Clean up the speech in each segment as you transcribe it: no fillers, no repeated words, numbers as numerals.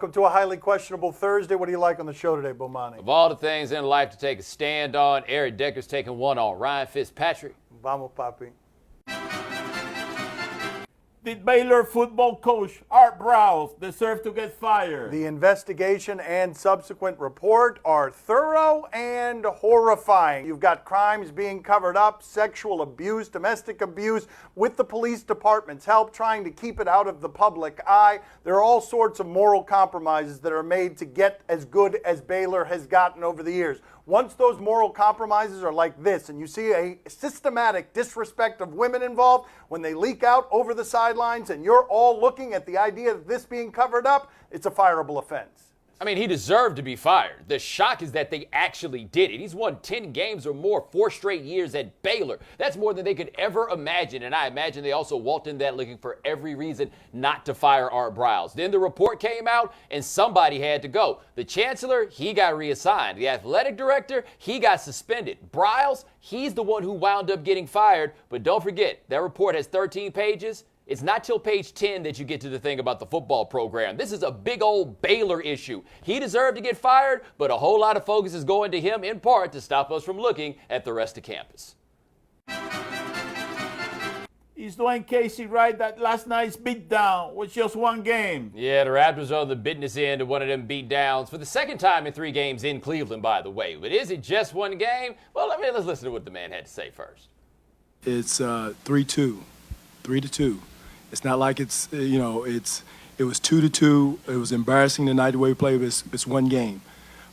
welcome to a highly questionable Thursday. What do you like on the show today, Bomani? Of all the things in life to take a stand on, Eric Decker's taking one on Ryan Fitzpatrick. Vamos, papi. Did Baylor football coach Art Browse deserve to get fired? The investigation and subsequent report are thorough and horrifying. You've got crimes being covered up, sexual abuse, domestic abuse, with the police department's help trying to keep it out of the public eye. There are all sorts of moral compromises that are made to get as good as Baylor has gotten over the years. Once those moral compromises are like this, and you see a systematic disrespect of women involved, when they leak out over the sidelines and you're all looking at the idea of this being covered up, it's a fireable offense. I mean, he deserved to be fired. The shock is that they actually did it. He's won 10 games or more 4 straight years at Baylor. That's more than they could ever imagine. And I imagine they also walked in that looking for every reason not to fire Art Browse. Then the report came out and somebody had to go. The chancellor, he got reassigned. The athletic director, he got suspended. Browse, he's the one who wound up getting fired. But don't forget, that report has 13 pages. It's not till page 10 that you get to the thing about the football program. This is a big old Baylor issue. He deserved to get fired, but a whole lot of focus is going to him in part to stop us from looking at the rest of campus. Is Dwayne Casey right that last night's beatdown was just one game? Yeah, the Raptors are on the business end of one of them beatdowns for the second time in 3 games in Cleveland, by the way. But is it just one game? Well, let's listen to what the man had to say first. It's 3-2, 3-2. It's not like it was 2-2. It was embarrassing tonight the way we played. It's one game.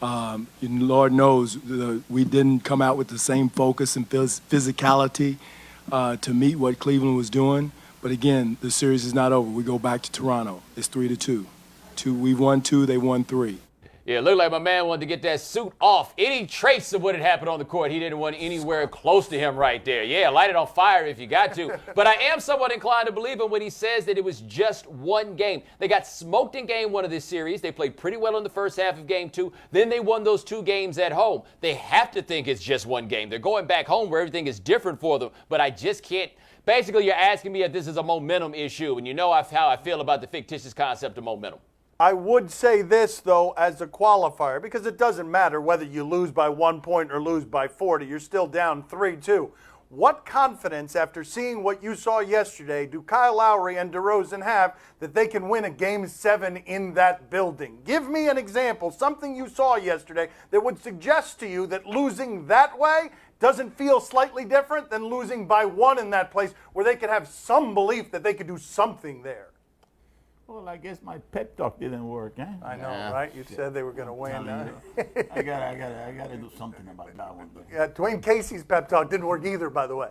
Lord knows we didn't come out with the same focus and physicality to meet what Cleveland was doing. But again, the series is not over. We go back to Toronto. It's 3-2. We won 2. They won 3. Yeah, it looked like my man wanted to get that suit off. Any trace of what had happened on the court, he didn't want anywhere close to him right there. Yeah, light it on fire if you got to. But I am somewhat inclined to believe him when he says that it was just one game. They got smoked in game 1 of this series. They played pretty well in the first half of game 2. Then they won those 2 games at home. They have to think it's just one game. They're going back home where everything is different for them. But I just can't. Basically, you're asking me if this is a momentum issue. And you know how I feel about the fictitious concept of momentum. I would say this, though, as a qualifier, because it doesn't matter whether you lose by 1 point or lose by 40. You're still down 3-2. What confidence, after seeing what you saw yesterday, do Kyle Lowry and DeRozan have that they can win a Game 7 in that building? Give me an example, something you saw yesterday that would suggest to you that losing that way doesn't feel slightly different than losing by 1 in that place where they could have some belief that they could do something there. Well, I guess my pep talk didn't work, eh? I know, right? You said they were going to win. I gotta do something about that one. Yeah, Dwayne Casey's pep talk didn't work either, by the way.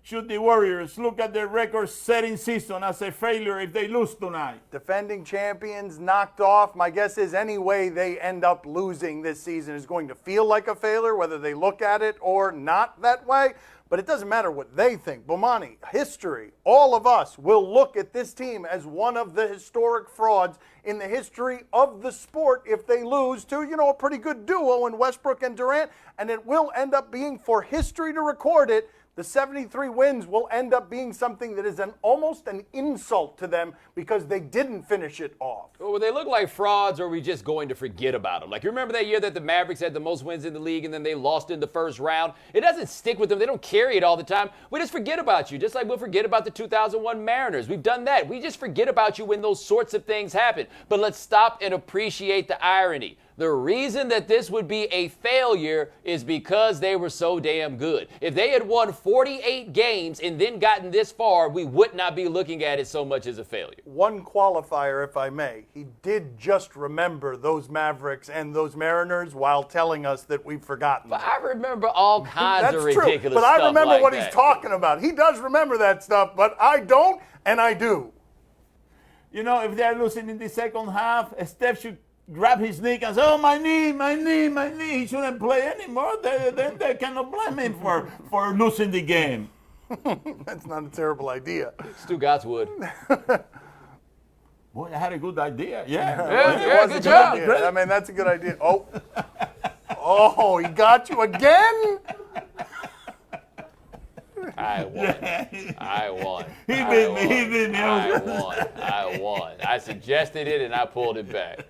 Should the Warriors look at their record-setting season as a failure if they lose tonight? Defending champions knocked off. My guess is any way they end up losing this season is going to feel like a failure, whether they look at it or not that way. But it doesn't matter what they think. Bomani, history, all of us will look at this team as one of the historic frauds in the history of the sport if they lose to, a pretty good duo in Westbrook and Durant. And it will end up being, for history to record it, the 73 wins will end up being something that is almost an insult to them because they didn't finish it off. Well, will they look like frauds, or are we just going to forget about them? Like, you remember that year that the Mavericks had the most wins in the league and then they lost in the first round? It doesn't stick with them. They don't carry it all the time. We just forget about you, just like we'll forget about the 2001 Mariners. We've done that. We just forget about you when those sorts of things happen. But let's stop and appreciate the irony. The reason that this would be a failure is because they were so damn good. If they had won 48 games and then gotten this far, we would not be looking at it so much as a failure. One qualifier, if I may. He did just remember those Mavericks and those Mariners while telling us that we've forgotten. But I remember all kinds of ridiculous stuff. That's true, but I remember what he's talking about. He does remember that stuff, but I don't, and I do. If they're losing in the second half, Steph should grab his knee and say, "Oh, my knee, my knee, my knee." He shouldn't play anymore. Then they cannot blame him for losing the game. That's not a terrible idea. Stu Gotswood. Boy, I had a good idea. Yeah, good job. Idea. I mean, that's a good idea. Oh, he got you again? I won. I won. He beat me. He beat me. I won. I suggested it and I pulled it back.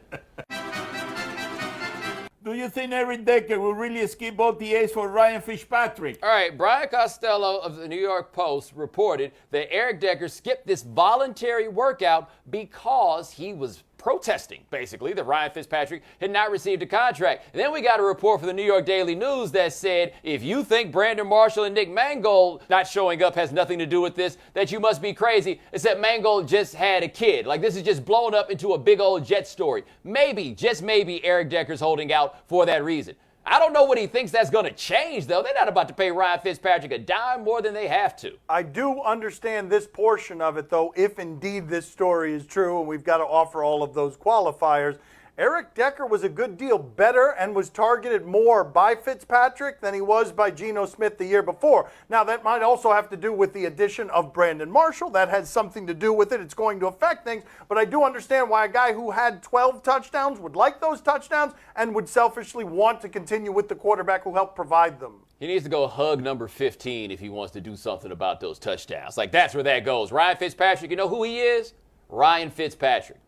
Do you think Eric Decker will really skip OTAs for Ryan Fitzpatrick? All right, Brian Costello of the New York Post reported that Eric Decker skipped this voluntary workout because he was protesting, basically, that Ryan Fitzpatrick had not received a contract. And then we got a report from the New York Daily News that said, if you think Brandon Marshall and Nick Mangold not showing up has nothing to do with this, that you must be crazy, except Mangold just had a kid. Like, this is just blown up into a big old Jet story. Maybe, just maybe, Eric Decker's holding out for that reason. I don't know what he thinks that's going to change, though. They're not about to pay Ryan Fitzpatrick a dime more than they have to. I do understand this portion of it, though, if indeed this story is true, and we've got to offer all of those qualifiers. Eric Decker was a good deal better and was targeted more by Fitzpatrick than he was by Geno Smith the year before. Now, that might also have to do with the addition of Brandon Marshall. That has something to do with it. It's going to affect things. But I do understand why a guy who had 12 touchdowns would like those touchdowns and would selfishly want to continue with the quarterback who helped provide them. He needs to go hug number 15 if he wants to do something about those touchdowns. Like, that's where that goes. Ryan Fitzpatrick, you know who he is? Ryan Fitzpatrick.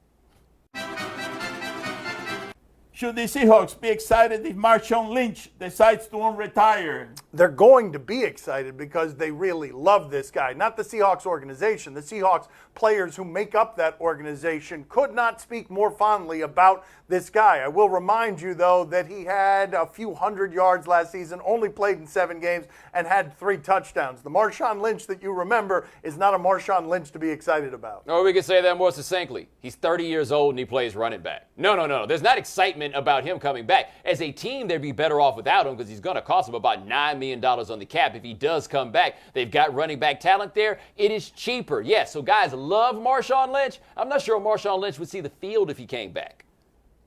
Should the Seahawks be excited if Marshawn Lynch decides to unretire? They're going to be excited because they really love this guy. Not the Seahawks organization. The Seahawks players who make up that organization could not speak more fondly about this guy. I will remind you, though, that he had a few hundred yards last season, only played in 7 games, and had 3 touchdowns. The Marshawn Lynch that you remember is not a Marshawn Lynch to be excited about. Or we could say that more succinctly. He's 30 years old and he plays running back. No. There's not excitement about him coming back. As a team, they'd be better off without him because he's going to cost them about $9 million on the cap if he does come back. They've got running back talent there. It is cheaper. Yes, so guys love Marshawn Lynch. I'm not sure Marshawn Lynch would see the field if he came back.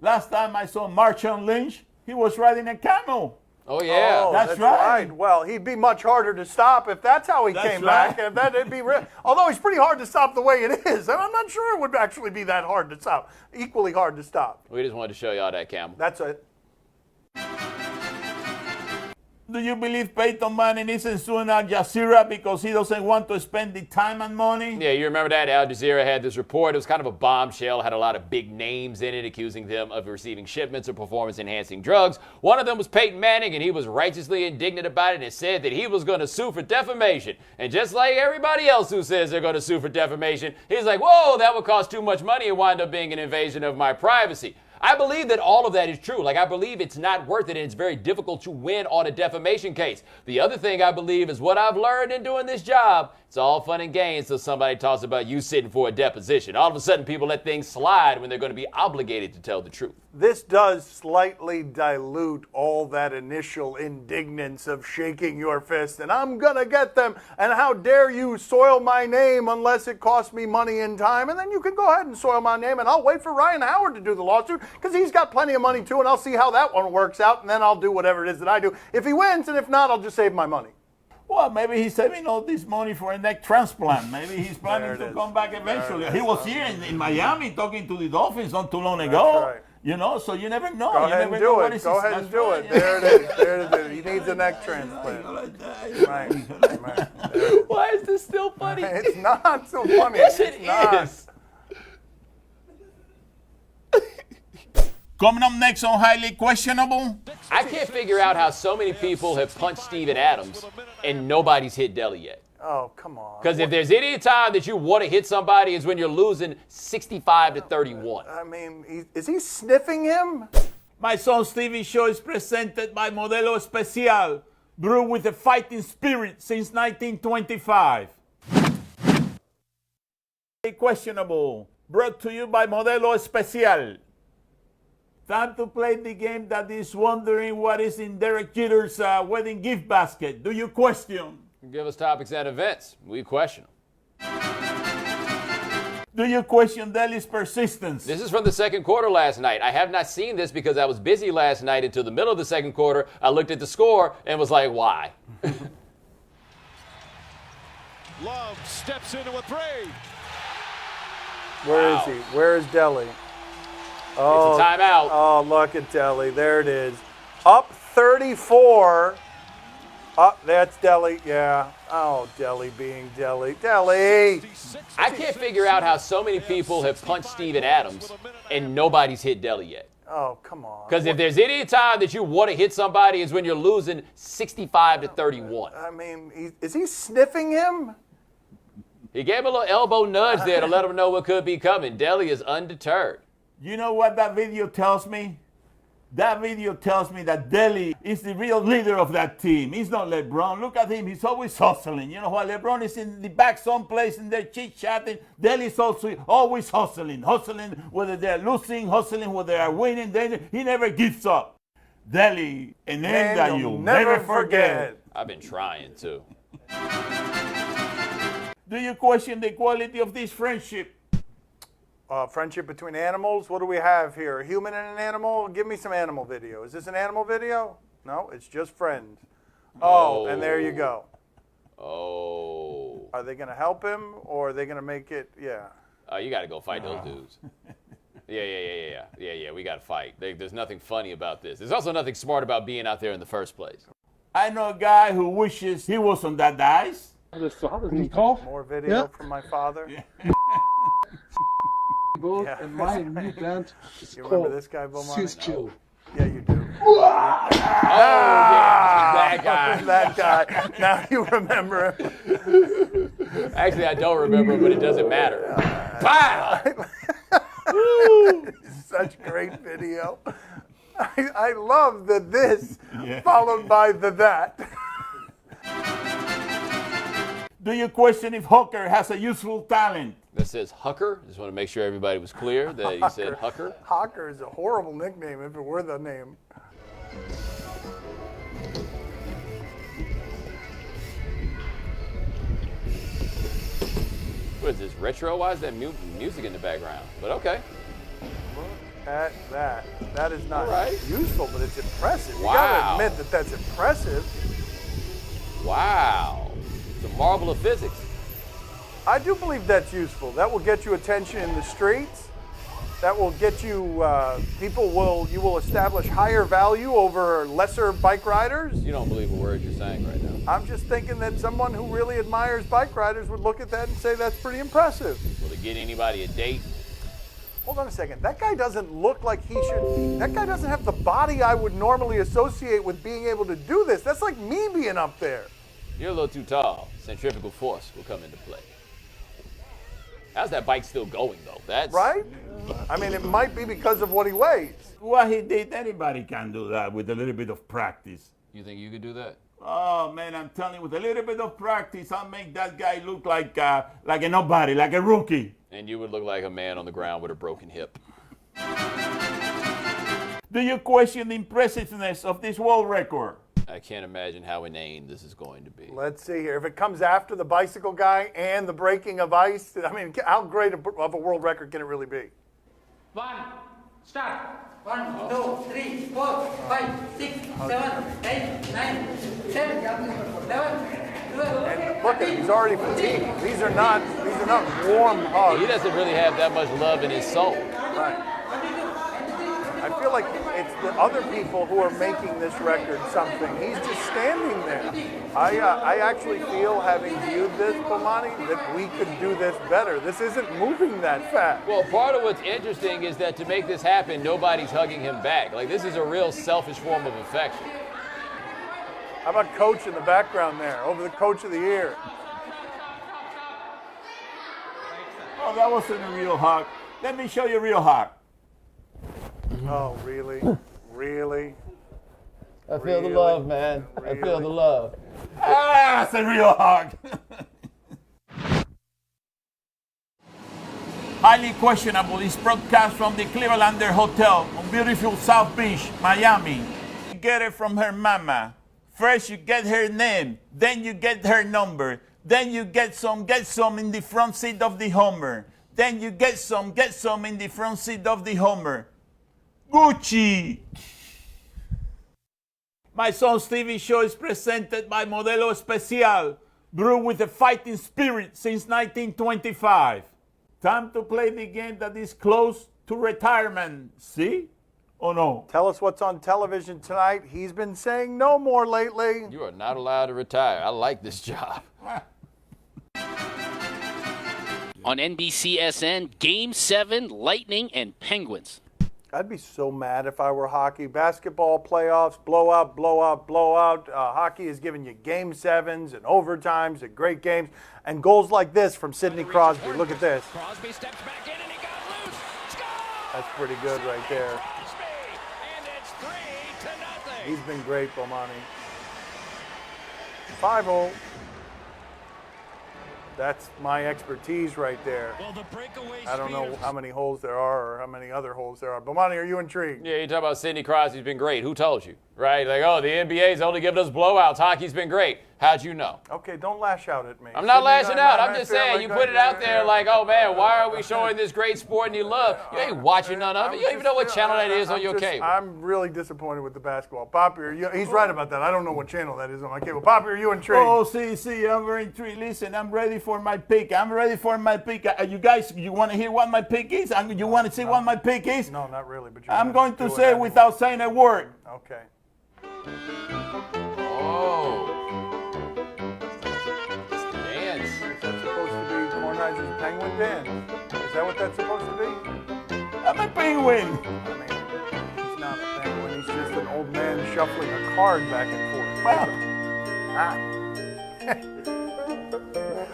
Last time I saw Marshawn Lynch, he was riding a camel. Oh, yeah. Oh, That's right. Well, he'd be much harder to stop if that's how he came back. If that'd be although he's pretty hard to stop the way it is. I'm not sure it would actually be that hard to stop. Equally hard to stop. We just wanted to show y'all that camel. That's it. Do you believe Peyton Manning isn't suing Al Jazeera because he doesn't want to spend the time and money? Yeah, you remember that? Al Jazeera had this report. It was kind of a bombshell, had a lot of big names in it, accusing them of receiving shipments of performance-enhancing drugs. One of them was Peyton Manning, and he was righteously indignant about it and said that he was going to sue for defamation. And just like everybody else who says they're going to sue for defamation, he's like, whoa, that would cost too much money and wind up being an invasion of my privacy. I believe that all of that is true. Like, I believe it's not worth it and it's very difficult to win on a defamation case. The other thing I believe is what I've learned in doing this job. It's all fun and games until somebody talks about you sitting for a deposition. All of a sudden, people let things slide when they're going to be obligated to tell the truth. This does slightly dilute all that initial indignance of shaking your fist and I'm going to get them and how dare you soil my name unless it costs me money and time. And then you can go ahead and soil my name and I'll wait for Ryan Howard to do the lawsuit because he's got plenty of money too and I'll see how that one works out and then I'll do whatever it is that I do. If he wins and if not, I'll just save my money. Well, maybe he's saving all this money for a neck transplant. Maybe he's planning to come back eventually. He was here in Miami talking to the Dolphins not too long ago. That's right. You know, so you never know. Go ahead and do it. Go ahead and do it. There it is. There it is. He needs a neck transplant. Right. Why is this still funny? It's not so funny. Yes, it is. Coming up next on Highly Questionable. I can't figure out how so many people have punched Steven Adams and nobody's hit Deli yet. Oh, come on. Because if there's any time that you want to hit somebody is when you're losing 65-31. I mean, is he sniffing him? My Son Stevie show is presented by Modelo Especial, brewed with a fighting spirit since 1925. Questionable, brought to you by Modelo Especial. Time to play the game that is wondering what is in Derek Jeter's wedding gift basket. Do you question? Give us topics and events. We question them. Do you question Deli's persistence? This is from the second quarter last night. I have not seen this because I was busy last night until the middle of the second quarter. I looked at the score and was like, why? Love steps into a three. Where is he? Where is Deli? Oh, It's a timeout. Oh, look at Deli. There it is. Up 34. Up That's Deli, yeah. Oh, Deli being Deli. Deli! I can't figure out how so many people have punched Steven Adams and nobody's hit Deli yet. Oh, come on. Because if there's any time that you want to hit somebody is when you're losing 65-31. I mean, is he sniffing him? He gave him a little elbow nudge there to let him know what could be coming. Deli is undeterred. You know what that video tells me? That video tells me that Deli is the real leader of that team. He's not LeBron. Look at him. He's always hustling. You know, while LeBron is in the back someplace and they're chit-chatting, Deli's also always hustling. Hustling whether they're losing, hustling whether they're winning. He never gives up. Deli, a name that you'll never forget. I've been trying to. Do you question the quality of this friendship? Friendship between animals. What do we have here? A human and an animal? Give me some animal video. Is this an animal video? No, it's just friends. Oh, and there you go. Oh. Are they going to help him or are they going to make it? Yeah. Oh, you got to go fight those dudes. Yeah, we got to fight. There's nothing funny about this. There's also nothing smart about being out there in the first place. I know a guy who wishes he was on that ice. More video from my father. Yeah. And my new band is You remember called this guy, Bomani? Chill. Yeah, you do. That guy. That guy. Now you remember him. Actually, I don't remember, but it doesn't matter. Pow! Such great video. I love the this followed by the that. Do you question if Hooker has a useful talent? That says Hucker. Just want to make sure everybody was clear that he said Hucker. Hawker is a horrible nickname if it were the name. What is this, retro? Why is that music in the background? But okay. Look at that. That is not Right. useful, but it's impressive. You Wow. gotta admit that that's impressive. Wow. It's a marvel of physics. I do believe that's useful. That will get you attention in the streets. That will get you, you will establish higher value over lesser bike riders. You don't believe a word you're saying right now. I'm just thinking that someone who really admires bike riders would look at that and say that's pretty impressive. Will it get anybody a date? Hold on a second. That guy doesn't look like he should. That guy doesn't have the body I would normally associate with being able to do this. That's like me being up there. You're a little too tall. Centrifugal force will come into play. How's that bike still going, though? That's Right? I mean, it might be because of what he weighs. What he did, anybody can do that with a little bit of practice. You think you could do that? Oh, man, I'm telling you, with a little bit of practice, I'll make that guy look like a nobody, like a rookie. And you would look like a man on the ground with a broken hip. Do you question the impressiveness of this world record? I can't imagine how inane this is going to be. Let's see here. If it comes after the bicycle guy and the breaking of ice, I mean, how great of a world record can it really be? 1, start. 1, 2, 3, 4, 5, 6, 7, 8, 9, 10, 11, 12. And look at him, he's already fatigued. These are not warm hugs. He doesn't really have that much love in his soul. Right. I feel like it's the other people who are making this record something. He's just standing there. I actually feel, having viewed this, Bomani, that we could do this better. This isn't moving that fast. Well, part of what's interesting is that to make this happen, nobody's hugging him back. Like, this is a real selfish form of affection. How about Coach in the background there, over the Coach of the Year? Oh, that wasn't a real hug. Let me show you a real hug. Oh, really? Really? I feel the Really? love, man. I feel the love. Ah, that's a real hug. Highly questionable is broadcast from the Clevelander Hotel on beautiful South Beach, Miami. You get it from her mama. First you get her name, then you get her number, then you get some in the front seat of the Hummer. Then you get some in the front seat of the Hummer. Gucci. My son's TV show is presented by Modelo Especial, brewed with a fighting spirit since 1925. Time to play the game that is close to retirement. See? Oh, no. Tell us what's on television tonight. He's been saying no more lately. You are not allowed to retire. I like this job. On NBCSN, Game 7, Lightning and Penguins. I'd be so mad if I were hockey. Basketball playoffs, blowout, blowout, blowout. Hockey is giving you game 7s and overtimes and great games. And goals like this from Sidney Crosby. Look at this. Crosby steps back in and he got loose. Score! That's pretty good right there. Crosby, and it's 3-0. He's been great, Bomani. 5-0. That's my expertise right there. Well, the breakaway I don't know how many holes there are or how many other holes there are. Bomani, are you intrigued? Yeah, you talk about Sidney Crosby's been great. Who told you? Right? Like, oh, the NBA's only giving us blowouts. Hockey's been great. How'd you know? Okay, don't lash out at me. I'm not Sidney, lashing out. I'm not just fair, saying, like you that. put it out there like, oh, man, why are we showing this great sport and you love? You ain't watching none of it. You don't even know what channel that is on your cable. I'm really disappointed with the basketball. Poppy, he's right about that. I don't know what channel that is on my cable. Poppy, are you intrigued? Oh, see, I'm very intrigued. Listen, I'm ready for my pick. You guys, you want to hear what my pick is? You want to see what my pick is? No, not really. But I'm going to say it without saying a word. Okay. Oh. Dance. Is that supposed to be Kornheiser's penguin dance? Is that what that's supposed to be? I'm a penguin. I mean, he's not a penguin. He's just an old man shuffling a card back and forth.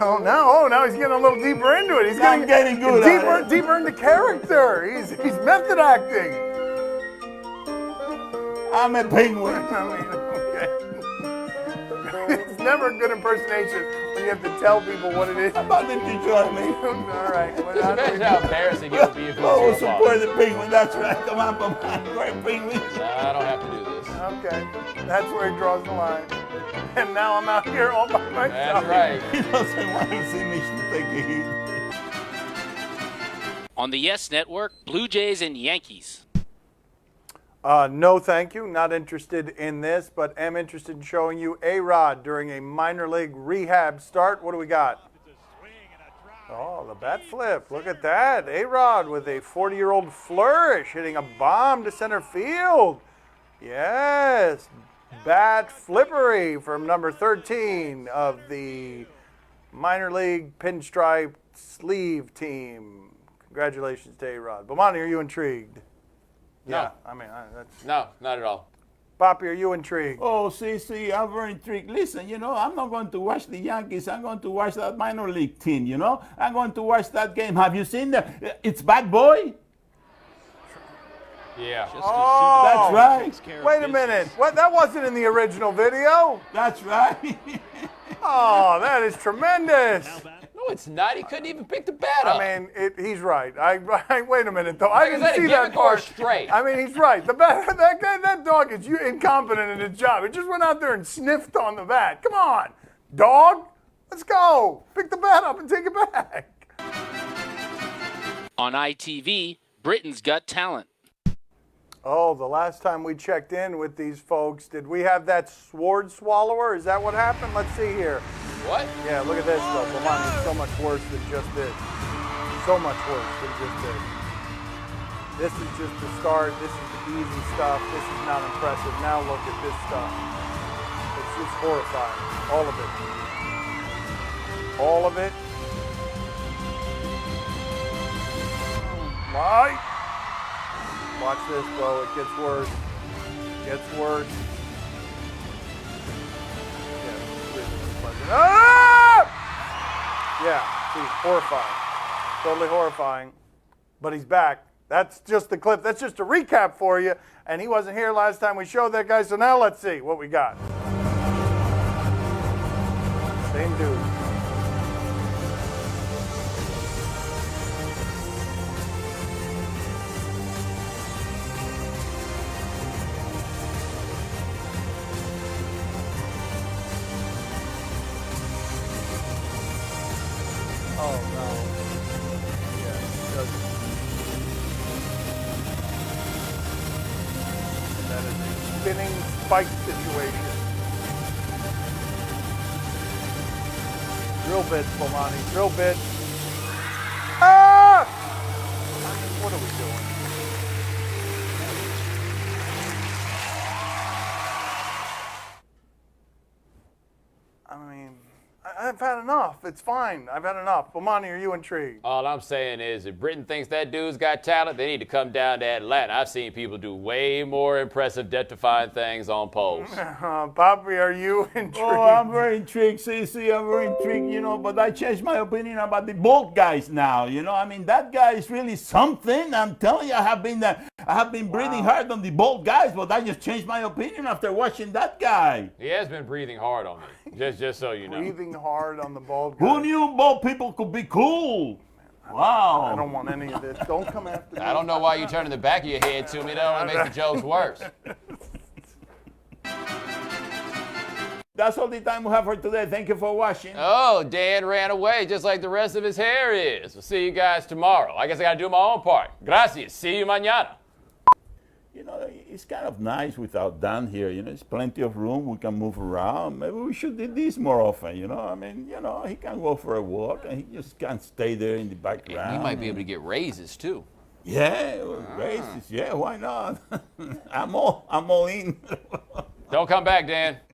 Oh, now he's getting a little deeper into it. I'm getting good at it. Deeper into character. He's method acting. I'm a penguin. I mean, okay. It's never a good impersonation when you have to tell people what it is. How about that you join me? All right. Just imagine how embarrassing it would be if it Oh, was your fault. support the penguin. That's right. Come on, we're a penguin. Nah, I don't have to do this. Okay. That's where he draws the line. And now I'm out here all by myself. That's right. He doesn't want to see me to take a hit. On the Yes Network, Blue Jays and Yankees. No, thank you. Not interested in this, but am interested in showing you A-Rod during a minor league rehab start. What do we got? Oh, the bat flip. Look at that. A-Rod with a 40-year-old flourish, hitting a bomb to center field. Yes. Bat flippery from number 13 of the minor league pinstripe sleeve team. Congratulations to A-Rod. Bomani, are you intrigued? No. Yeah, I mean, that's... No, not at all. Poppy, are you intrigued? Oh, see, I'm very intrigued. Listen, I'm not going to watch the Yankees. I'm going to watch that minor league team, I'm going to watch that game. Have you seen it's Bad Boy? Yeah. Oh, That's right. wait a minute. What? That wasn't in the original video. That's right. Oh, that is tremendous. No, it's not. He couldn't even pick the bat up. I mean, he's right. Wait a minute, though. I didn't said, see give that it to her part. straight. I mean, he's right. That dog is incompetent in his job. He just went out there and sniffed on the bat. Come on, dog. Let's go. Pick the bat up and take it back. On ITV, Britain's Got Talent. Oh, the last time we checked in with these folks, did we have that sword swallower? Is that what happened? Let's see here. What? Yeah, look at this, though. Bomani, it's so much worse than just this. So much worse than just this. This is just the start. This is the easy stuff. This is not impressive. Now look at this stuff. It's just horrifying. All of it. All of it. My. Watch this, bro. It gets worse. Gets worse. Ah! Yeah, see, horrifying. Totally horrifying. But he's back. That's just the clip. That's just a recap for you. And he wasn't here last time we showed that guy, so now let's see what we got. Same dude. Oh, no. Yeah, it doesn't. That is a spinning spike situation. Drill bits, Bomani. Drill bits. Ah! I mean, what are we doing? I mean, I've had enough. It's fine. I've had enough. Bomani, are you intrigued? All I'm saying is, if Britain thinks that dude's got talent, they need to come down to Atlanta. I've seen people do way more impressive death-defying things on poles. Bobby, are you intrigued? Oh, I'm very intrigued, CC. I'm very intrigued, but I changed my opinion about the bald guys now. I mean, that guy is really something. I'm telling you, I have been breathing hard on the bald guys, but I just changed my opinion after watching that guy. He has been breathing hard on me, just so you know. Breathing hard on the bald guy. Who knew bald people could be cool? Wow. I don't want any of this. Don't come after me. I don't know why you're turning the back of your head to me. That only makes the jokes worse. That's all the time we have for today. Thank you for watching. Oh, Dan ran away just like the rest of his hair is. We'll see you guys tomorrow. I guess I got to do my own part. Gracias. See you mañana. It's kind of nice without Dan here. There's plenty of room. We can move around. Maybe we should do this more often. I mean, he can go for a walk and he just can't stay there in the background. He might be able to get raises too. Yeah, raises. Yeah, why not? I'm all in. Don't come back, Dan.